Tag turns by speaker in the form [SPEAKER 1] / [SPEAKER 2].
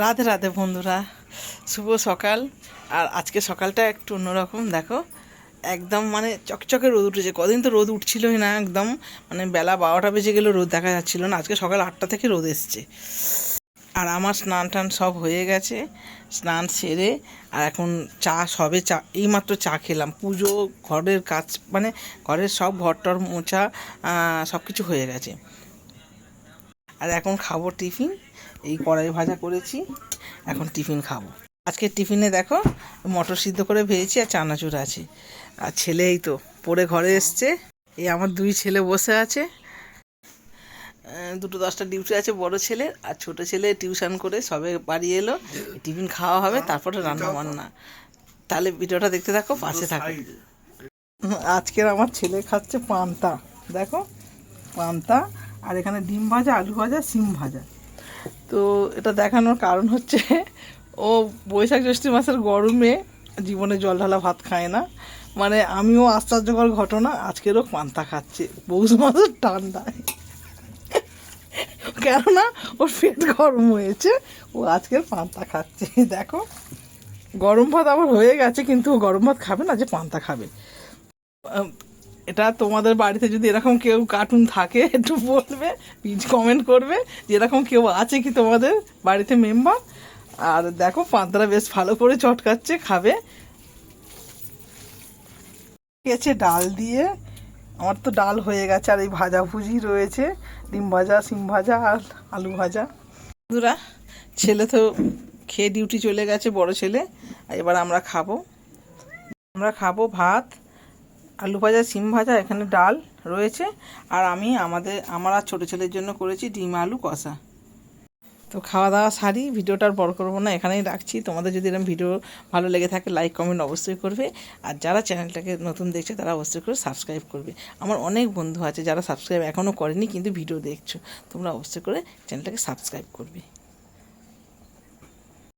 [SPEAKER 1] রাধে রাধে বন্ধুরা, শুভ সকাল। আর আজকে সকালটা একটু অন্যরকম। দেখো, একদম মানে চকচকে রোদ উঠেছে। কদিন তো রোদ উঠছিলই না, একদম মানে বেলা 12টা বেজে গেলেও রোদ দেখা যাচ্ছিল না। আজকে সকাল 8টা থেকে রোদ এসছে। আর আমার স্নান টান সব হয়ে গেছে, স্নান সেরে আর এখন চা এইমাত্র চা খেলাম। পুজো, ঘরের কাজ, মানে ঘরের সব ঘরটর মোছা সব কিছু হয়ে গেছে। আর এখন খাবো টিফিন। এই কড়াই ভাজা করেছি, এখন টিফিন খাবো। আজকে টিফিনে দেখো, মটর সিদ্ধ করে ভেজেছি আর চানাচুর আছে। আর ছেলে এই তো পড়ে ঘরে এসছে। এই আমার দুই ছেলে বসে আছে। 2টা 10টা ডিউটি আছে বড় ছেলের, আর ছোট ছেলে টিউশন করে সবে বাড়ি এলো। টিফিন খাওয়া হবে, তারপরে রান্না বান্না। তাহলে ভিডিওটা দেখতে থাকো, পাশে থাকো। আজকের আমার ছেলে খাচ্ছে পান্তা। দেখো, পান্তা। আর এখানে ডিম ভাজা, আলু ভাজা, সিম ভাজা। তো এটা দেখানোর কারণ হচ্ছে, ও বৈশাখ জ্যৈষ্ঠ মাসের গরমে জীবনে জল ঢালা ভাত খায় না। মানে আমিও আশ্চর্যকর ঘটনা, আজকেরও পান্তা খাচ্ছে পৌষ মাসের ঠান্ডায়। কেননা ওর পেট গরম হয়েছে, ও আজকের পান্তা খাচ্ছে। দেখো, গরম ভাত আবার হয়ে গেছে, কিন্তু ও গরম ভাত খাবে না, যে পান্তা খাবে। এটা তোমাদের বাড়িতে যদি এরকম কেউ কার্টুন থাকে, একটু বলবে, প্লিজ কমেন্ট করবে যে এরকম কেউ আছে কি তোমাদের বাড়িতে মেম্বার। আর দেখো, পান্তাটা বেশ ভালো করে চটকাচ্ছে, খাবে। গেছে ডাল দিয়ে, আমার তো ডাল হয়ে গেছে। আর এই ভাজাভুজি রয়েছে, ডিম ভাজা, সিম ভাজা আর আলু ভাজা। বন্ধুরা, ছেলে তো খেয়ে ডিউটি চলে গেছে, বড় ছেলে। আর এবার আমরা খাবো ভাত, আলু ভাজা, সিম ভাজা, এখানে ডাল রয়েছে। আর আমি আমার আর ছোটো ছেলের জন্য করেছি ডিম আলু কষা। তো খাওয়া দাওয়া সারি, ভিডিওটা আর বড় করবো না, এখানেই রাখছি। তোমাদের যদি এরকম ভিডিও ভালো লেগে থাকে, লাইক কমেন্ট অবশ্যই করবে। আর যারা চ্যানেলটাকে নতুন দেখছে, তারা অবশ্যই করে সাবস্ক্রাইব করবে। আমার অনেক বন্ধু আছে যারা সাবস্ক্রাইব এখনও করেনি, কিন্তু ভিডিও দেখছো, তোমরা অবশ্যই করে চ্যানেলটাকে সাবস্ক্রাইব করবে।